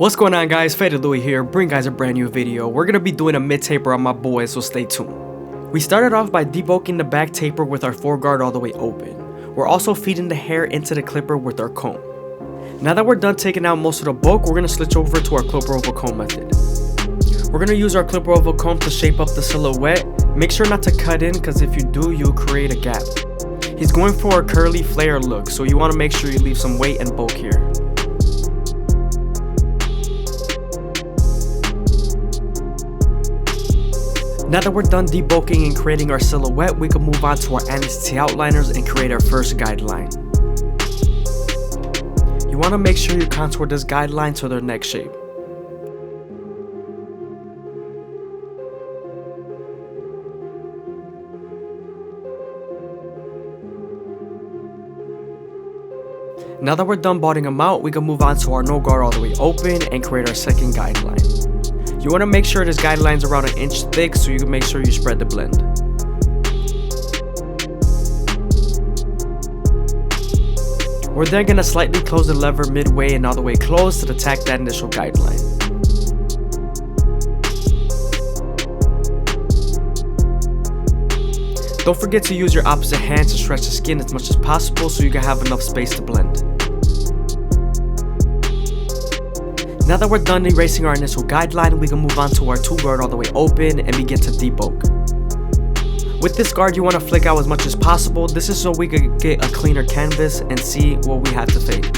What's going on, guys? FadeitLuie here, bring guys a brand new video. We're gonna be doing a mid taper on my boys, so stay tuned. We started off by debulking the back taper with our foreguard all the way open. We're also feeding the hair into the clipper with our comb. Now that we're done taking out most of the bulk, we're gonna switch over to our clipper over comb method. We're gonna use our clipper over comb to shape up the silhouette. Make sure not to cut in, because if you do, you'll create a gap. He's going for a curly flare look, so you want to make sure you leave some weight and bulk here. Now that we're done debulking and creating our silhouette, we can move on to our anesthesia outliners and create our first guideline. You want to make sure you contour this guideline to their neck shape. Now that we're done botting them out, we can move on to our no guard all the way open and create our second guideline. You want to make sure this guideline is around 1 inch thick, so you can make sure you spread the blend. We're then going to slightly close the lever midway and all the way close to attack that initial guideline. Don't forget to use your opposite hand to stretch the skin as much as possible so you can have enough space to blend. Now that we're done erasing our initial guideline, we can move on to our 2 guard all the way open and begin to debulk. With this guard, you want to flick out as much as possible. This is so we can get a cleaner canvas and see what we have to fade.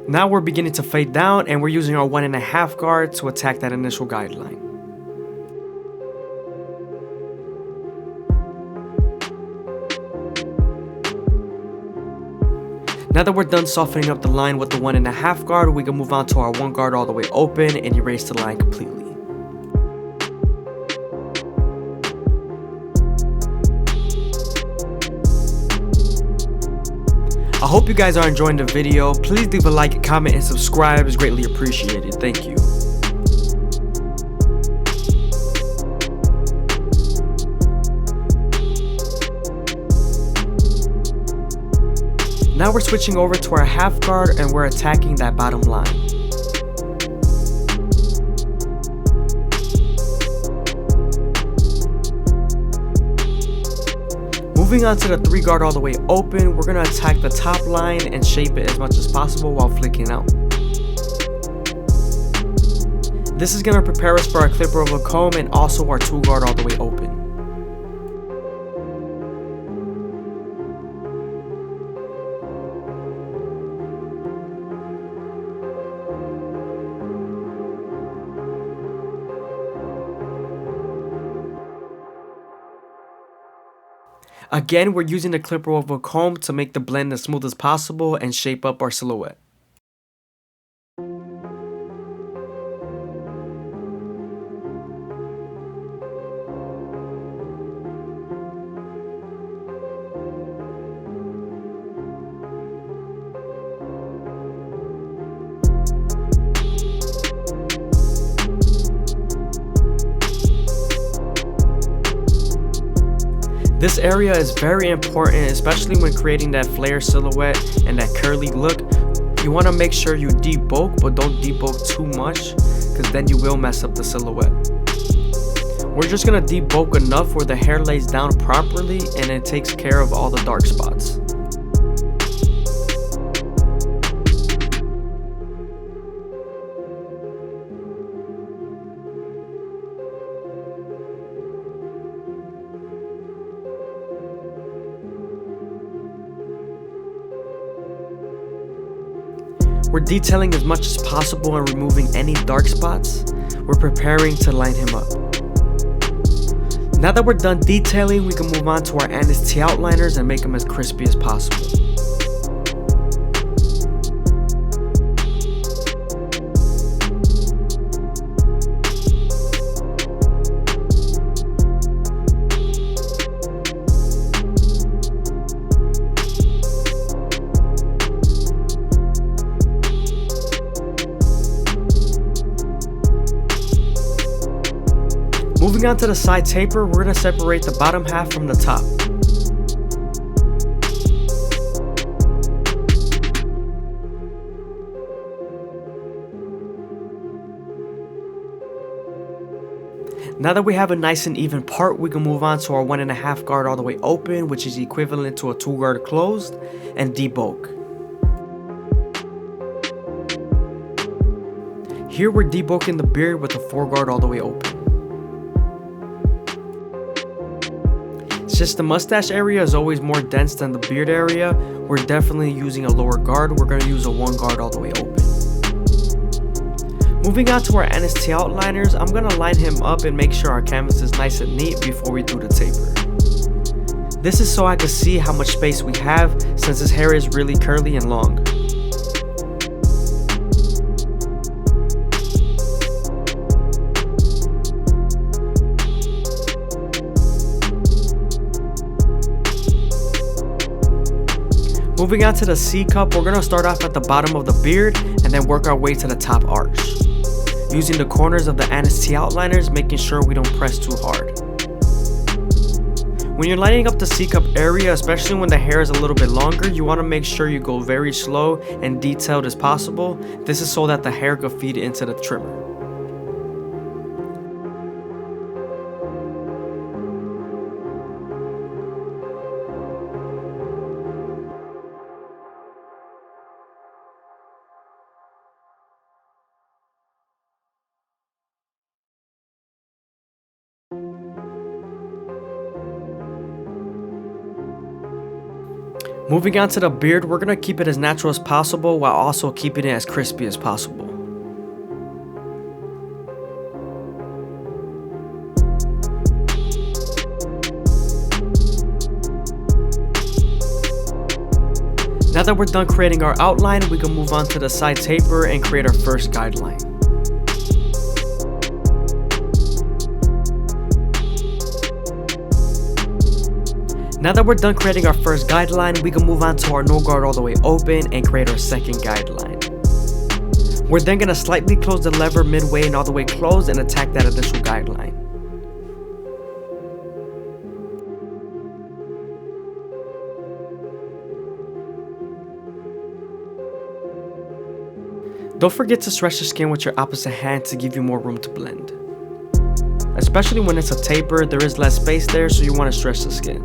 Now we're beginning to fade down, and we're using our 1.5 guard to attack that initial guideline. Now that we're done softening up the line with the 1.5 guard, we can move on to our 1 guard all the way open and erase the line completely. I hope you guys are enjoying the video. Please leave a like, comment, and subscribe. It's greatly appreciated. Thank you. Now we're switching over to our half guard and we're attacking that bottom line. Moving on to the 3 guard all the way open, we're going to attack the top line and shape it as much as possible while flicking out. This is going to prepare us for our clipper over comb and also our 2 guard all the way open. Again, we're using the clipper over comb to make the blend as smooth as possible and shape up our silhouette. This area is very important, especially when creating that flare silhouette and that curly look. You want to make sure you debulk, but don't debulk too much, because then you will mess up the silhouette. We're just going to debulk enough where the hair lays down properly and it takes care of all the dark spots. We're detailing as much as possible and removing any dark spots. We're preparing to line him up. Now that we're done detailing, we can move on to our anesthesia outliners and make them as crispy as possible. Moving on to the side taper, we're going to separate the bottom half from the top. Now that we have a nice and even part, we can move on to our 1.5 guard all the way open, which is equivalent to a 2 guard closed, and debulk. Here we're debulking the beard with a 4 guard all the way open. Since the mustache area is always more dense than the beard area, we're definitely using a lower guard. We're going to use a 1 guard all the way open. Moving on to our NST outliners, I'm going to line him up and make sure our canvas is nice and neat before we do the taper. This is so I can see how much space we have since his hair is really curly and long. Moving on to the C cup, we're going to start off at the bottom of the beard and then work our way to the top arch. Using the corners of the NST outliners, making sure we don't press too hard. When you're lining up the C cup area, especially when the hair is a little bit longer, you want to make sure you go very slow and detailed as possible. This is so that the hair can feed into the trimmer. Moving on to the beard, we're going to keep it as natural as possible while also keeping it as crispy as possible. Now that we're done creating our outline, we can move on to the side taper and create our first guideline. Now that we're done creating our first guideline, we can move on to our no guard all the way open and create our second guideline. We're then going to slightly close the lever midway and all the way closed and attack that additional guideline. Don't forget to stretch the skin with your opposite hand to give you more room to blend. Especially when it's a taper, there is less space there, so you want to stretch the skin.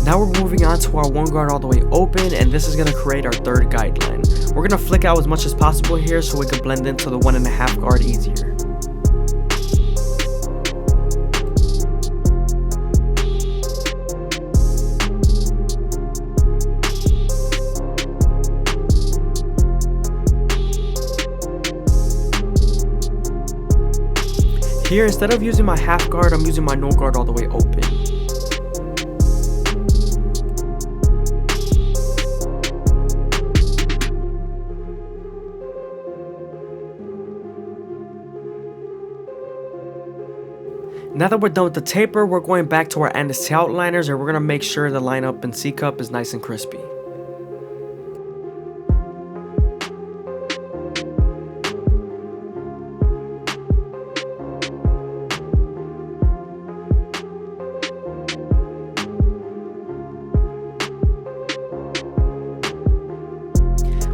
Now we're moving on to our 1 guard all the way open, and this is going to create our third guideline. We're going to flick out as much as possible here so we can blend into the 1.5 guard easier. Here, instead of using my half guard, I'm using my no guard all the way open. Now that we're done with the taper, we're going back to our NST outliners and we're going to make sure the lineup in C cup is nice and crispy.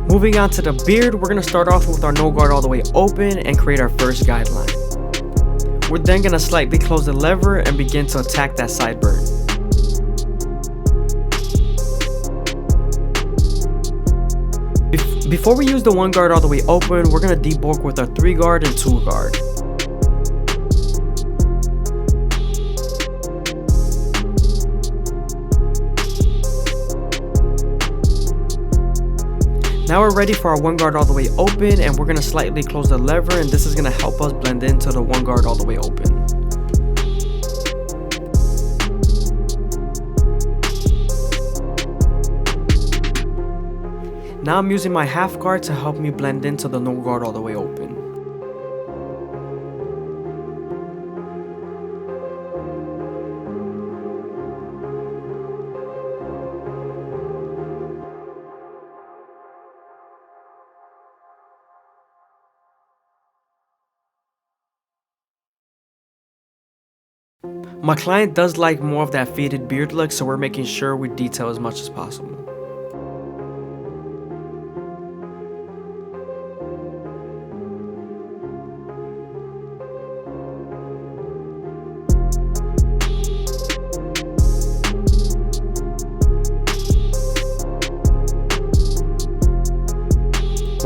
Moving on to the beard, we're going to start off with our no guard all the way open and create our first guideline. We're then going to slightly close the lever and begin to attack that sideburn. Before we use the 1 guard all the way open, we're going to debulk with our 3 guard and 2 guard. Now we're ready for our 1 guard all the way open, and we're going to slightly close the lever, and this is going to help us blend into the 1 guard all the way open. Now I'm using my half guard to help me blend into the no guard all the way open. My client does like more of that faded beard look, so we're making sure we detail as much as possible.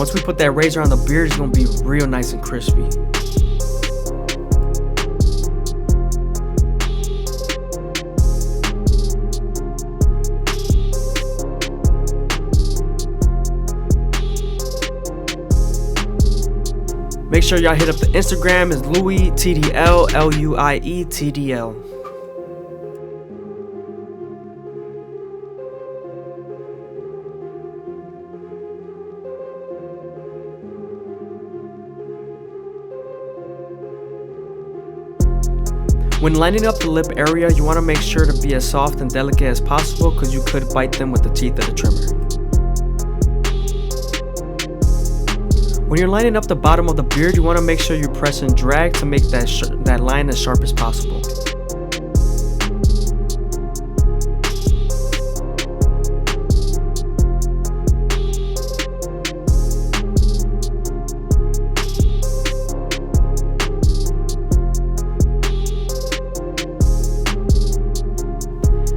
Once we put that razor on the beard, it's gonna be real nice and crispy. Make sure y'all hit up the Instagram. It's Luie TDL, LUIE TDL. When lining up the lip area, you want to make sure to be as soft and delicate as possible because you could bite them with the teeth of the trimmer. When you're lining up the bottom of the beard, you want to make sure you press and drag to make that line as sharp as possible.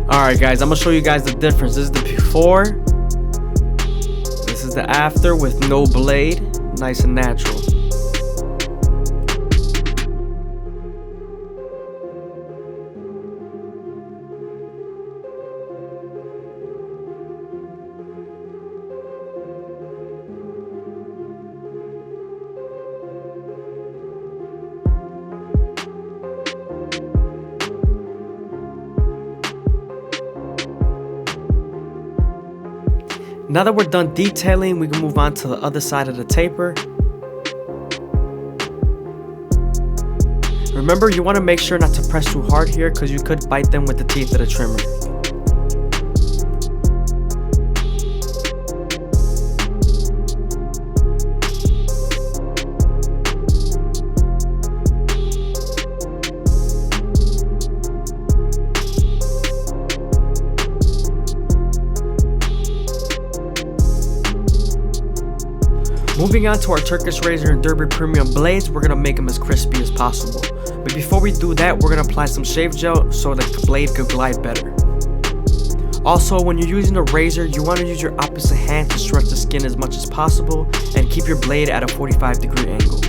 Alright guys, I'm going to show you guys the difference. This is the before. This is the after with no blade. Nice and natural. Now that we're done detailing, we can move on to the other side of the taper. Remember, you want to make sure not to press too hard here because you could bite them with the teeth of the trimmer. Moving on to our Turkish razor and Derby premium blades, we're going to make them as crispy as possible. But before we do that, we're going to apply some shave gel so the blade could glide better. Also, when you're using a razor, you want to use your opposite hand to stretch the skin as much as possible and keep your blade at a 45-degree angle.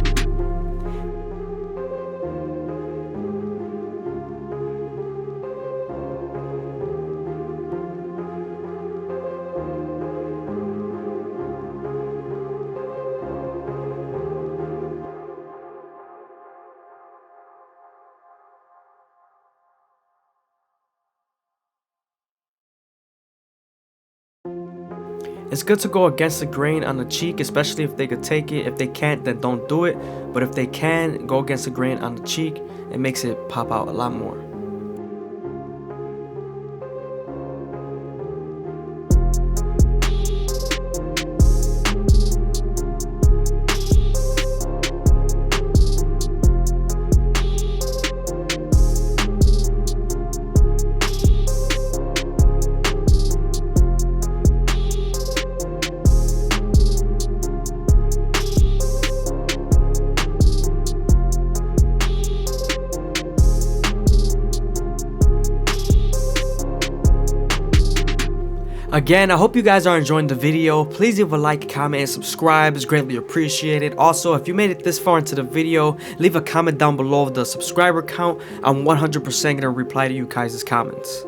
It's good to go against the grain on the cheek, especially if they could take it. If they can't, then don't do it. But if they can, go against the grain on the cheek. It makes it pop out a lot more. Again, I hope you guys are enjoying the video. Please leave a like, comment, and subscribe. It's greatly appreciated. Also, if you made it this far into the video, leave a comment down below of the subscriber count. I'm 100% going to reply to you guys' comments.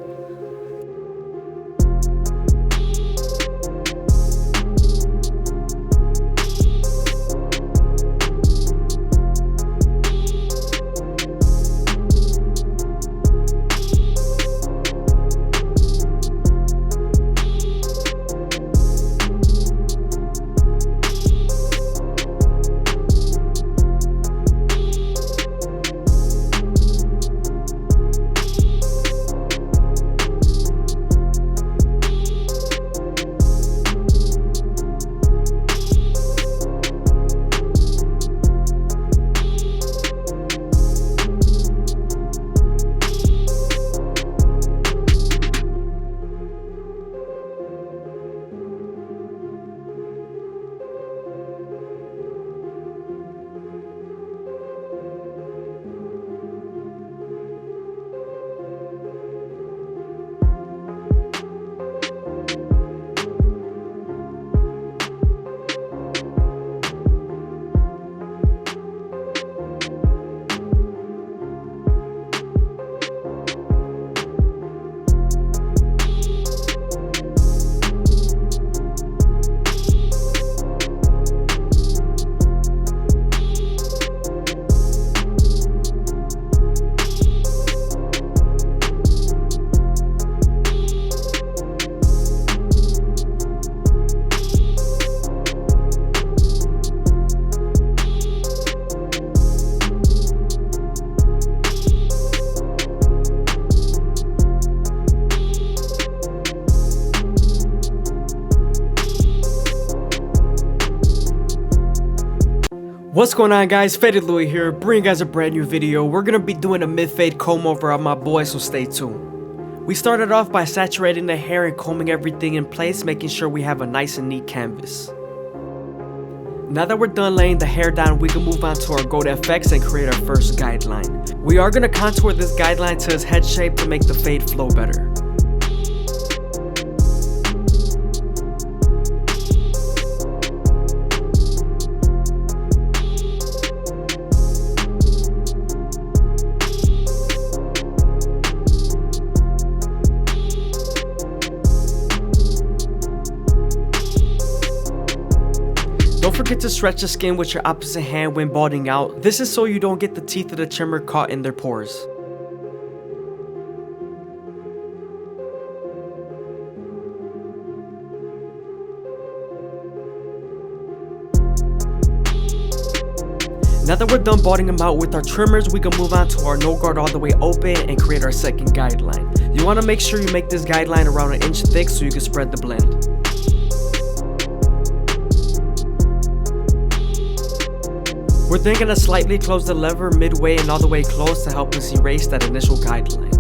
What's going on, guys? FadeitLuie here, bringing you guys a brand new video. We're gonna be doing a mid-fade comb over on my boy, so stay tuned. We started off by saturating the hair and combing everything in place, making sure we have a nice and neat canvas. Now that we're done laying the hair down, we can move on to our gold FX and create our first guideline. We are gonna contour this guideline to his head shape to make the fade flow better. Don't forget to stretch the skin with your opposite hand when balding out. This is so you don't get the teeth of the trimmer caught in their pores. Now that we're done balding them out with our trimmers, we can move on to our no guard all the way open and create our second guideline. You want to make sure you make this guideline around 1 inch thick so you can spread the blend. We're then going to slightly close the lever midway and all the way close to help us erase that initial guideline.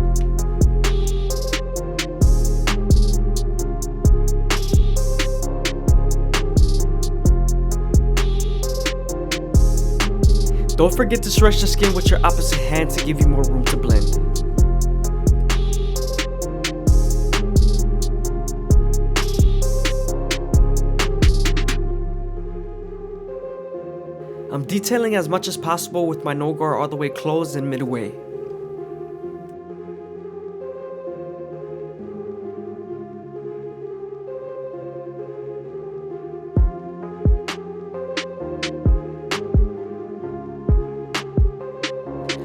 Don't forget to stretch the skin with your opposite hand to give you more room to blend. I'm detailing as much as possible with my no guard all the way closed and midway.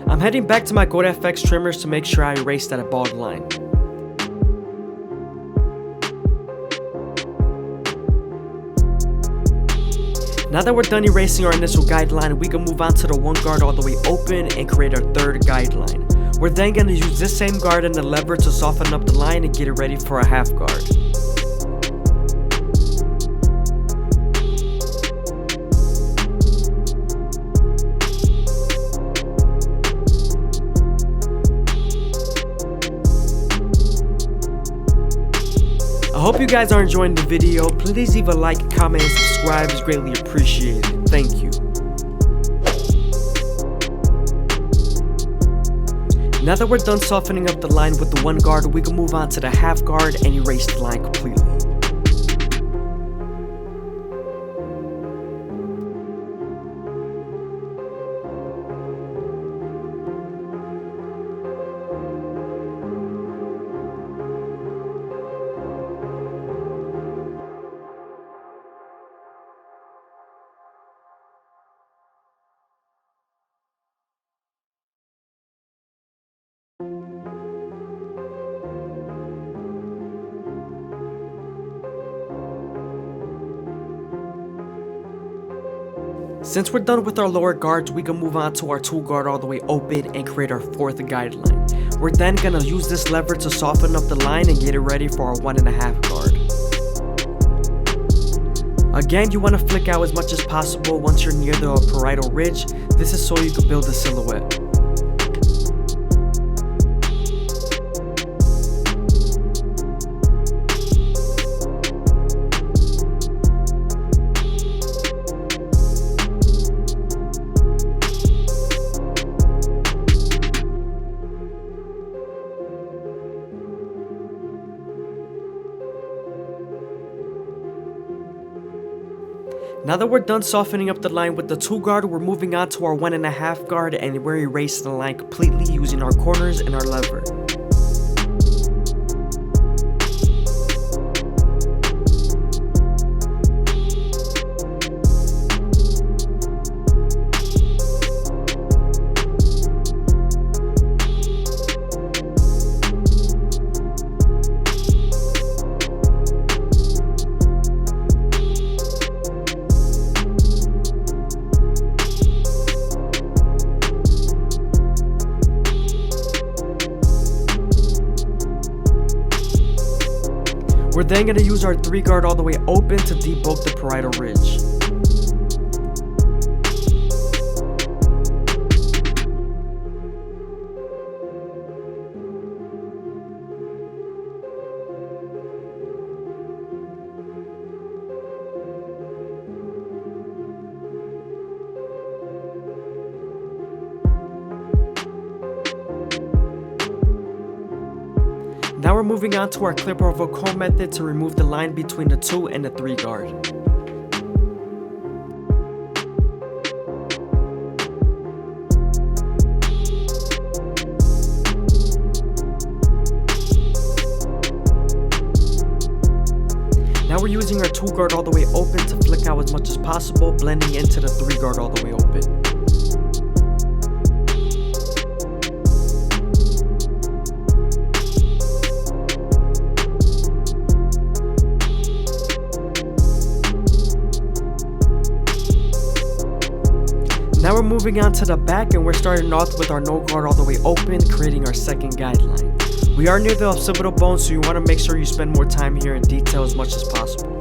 I'm heading back to my Gold FX trimmers to make sure I erase that bald line. Now that we're done erasing our initial guideline, we can move on to the 1 guard all the way open and create our third guideline. We're then going to use this same guard and the lever to soften up the line and get it ready for a half guard. I hope you guys are enjoying the video. Please leave a like, comment, and subscribe. It's greatly appreciated. Thank you. Now that we're done softening up the line with the 1 guard, we can move on to the half guard and erase the line completely. Since we're done with our lower guards, we can move on to our 2 guard all the way open and create our 4th guideline. We're then going to use this lever to soften up the line and get it ready for our 1.5 guard. Again, you want to flick out as much as possible once you're near the parietal ridge. This is so you can build a silhouette. Now that we're done softening up the line with the 2 guard, we're moving on to our 1.5 guard and we're erasing the line completely using our corners and our lever. We're then going to use our 3 guard all the way open to debulk the parietal ridge. Now we're moving on to our clip over comb method to remove the line between the 2 and the 3 guard. Now we're using our 2 guard all the way open to flick out as much as possible, blending into the 3 guard all the way open. Now we're moving on to the back, and we're starting off with our no guard all the way open, creating our second guideline. We are near the occipital bone, so you want to make sure you spend more time here and detail as much as possible.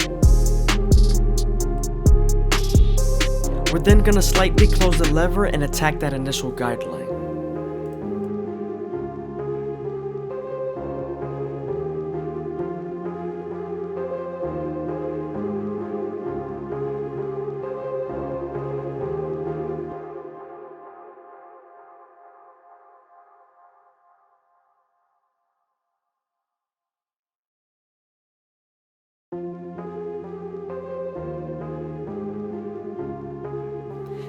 We're then going to slightly close the lever and attack that initial guideline.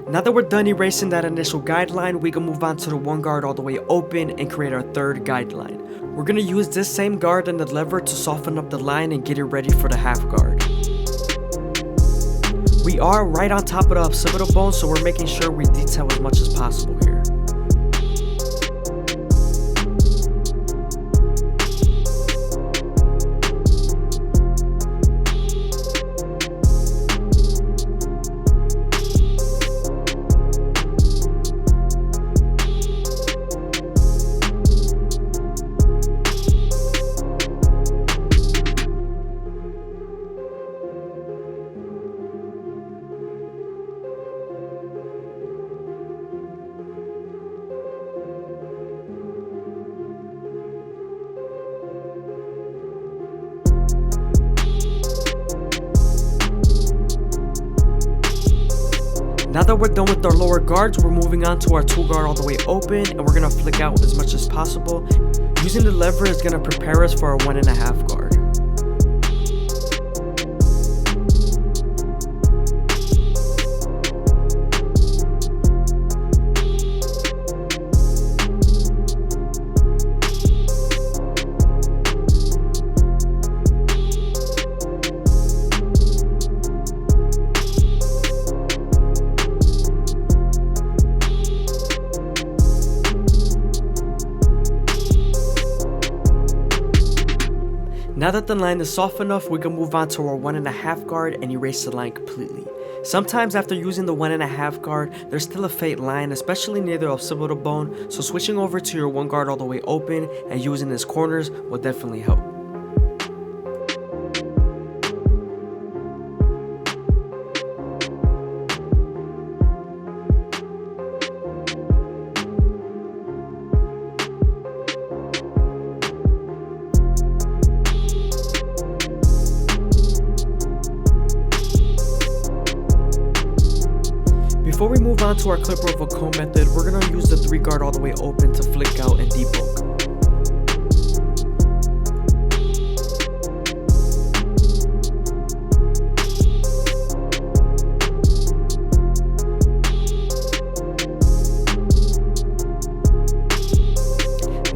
Now that we're done erasing that initial guideline, we can move on to the 1 guard all the way open and create our third guideline. We're going to use this same guard and the lever to soften up the line and get it ready for the half guard. We are right on top of the occipital bone, so we're making sure we detail as much as possible here. Now that we're done with our lower guards, we're moving on to our 2 guard all the way open, and we're going to flick out as much as possible. Using the lever is going to prepare us for our 1.5 guard. Now that the line is soft enough, we can move on to our 1.5 guard and erase the line completely. Sometimes after using the 1.5 guard, there's still a faint line, especially near the occipital bone, so switching over to your 1 guard all the way open and using its corners will definitely help. Before we move on to our clipper over comb method, we're going to use the 3 guard all the way open to flick out and debulk.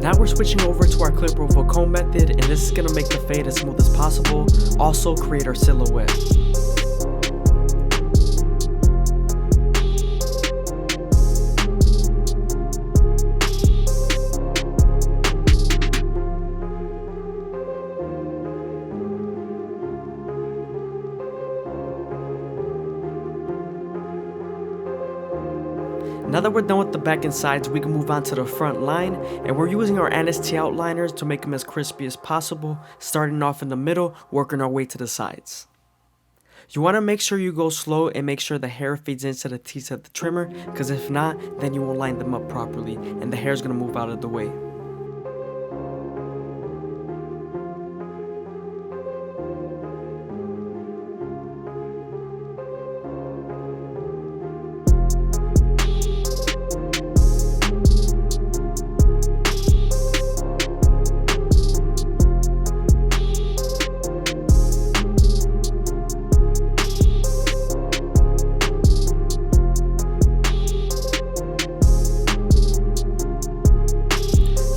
Now we're switching over to our clipper over comb method, and this is going to make the fade as smooth as possible, also create our silhouette. Now that we're done with the back and sides, we can move on to the front line, and we're using our NST outliners to make them as crispy as possible, starting off in the middle, working our way to the sides. You want to make sure you go slow and make sure the hair feeds into the teeth of the trimmer, because if not, then you won't line them up properly and the hair is going to move out of the way.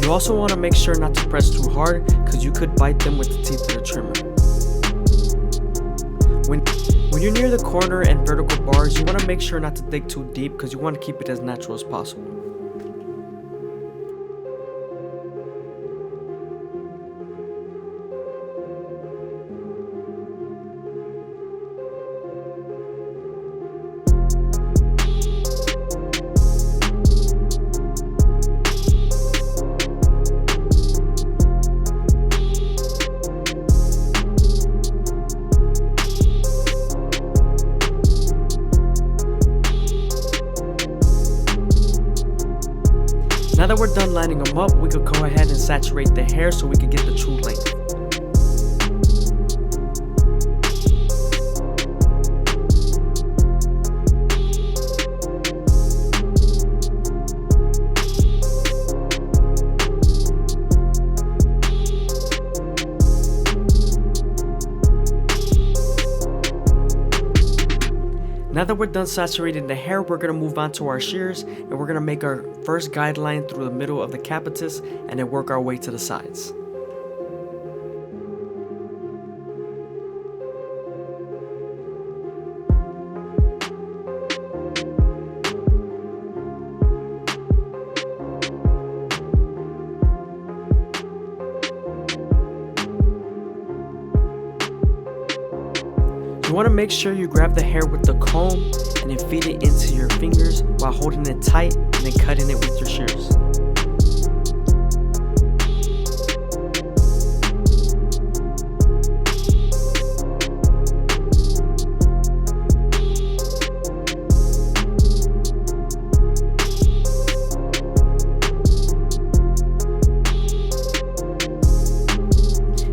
You also want to make sure not to press too hard because you could bite them with the teeth of the trimmer. When you're near the corner and vertical bars, you want to make sure not to dig too deep because you want to keep it as natural as possible. Now that we're done lining them up, we could go ahead and saturate the hair so we could get the true length. Now that we're done saturating the hair, we're going to move on to our shears, and we're going to make our first guideline through the middle of the capitis and then work our way to the sides. You want to make sure you grab the hair with the comb and then feed it into your fingers while holding it tight and then cutting it with your shears.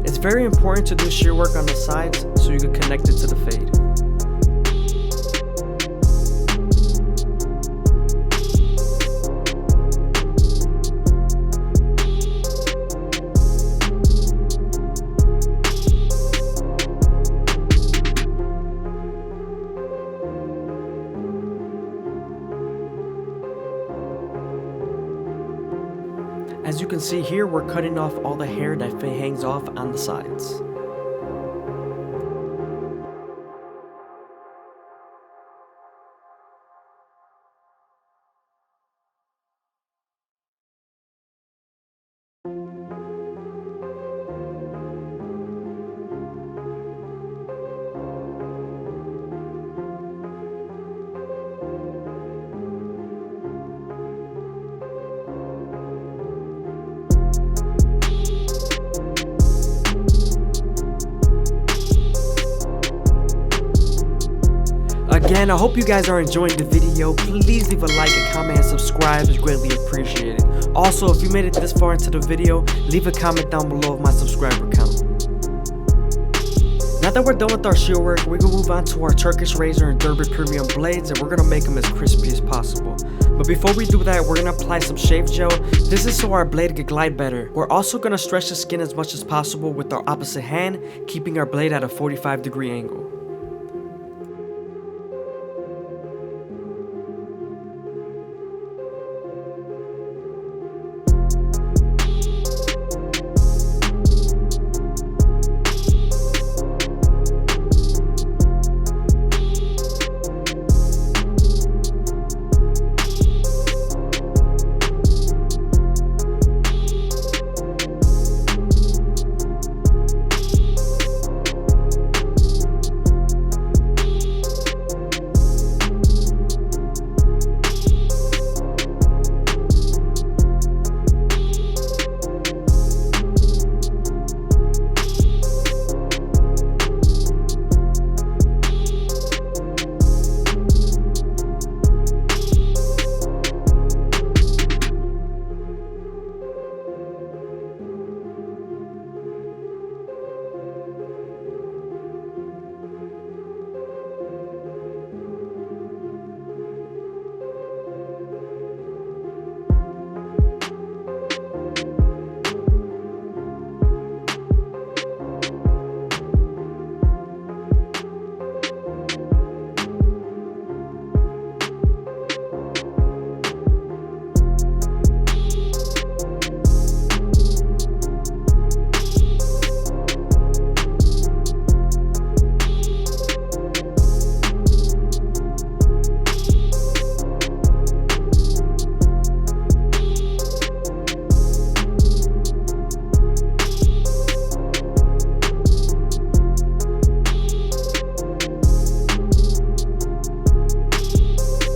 It's very important to do shear work on the sides so you can connect it to the fade. As you can see here, we're cutting off all the hair that hangs off on the sides. Again, I hope you guys are enjoying the video. Please leave a like, a comment, and subscribe is greatly appreciated. Also, if you made it this far into the video, leave a comment down below of my subscriber count. Now that we're done with our shear work, we're going to move on to our Turkish razor and Derby premium blades, and we're going to make them as crispy as possible. But before we do that, we're going to apply some shave gel. This is so our blade can glide better. We're also going to stretch the skin as much as possible with our opposite hand, keeping our blade at a 45-degree angle.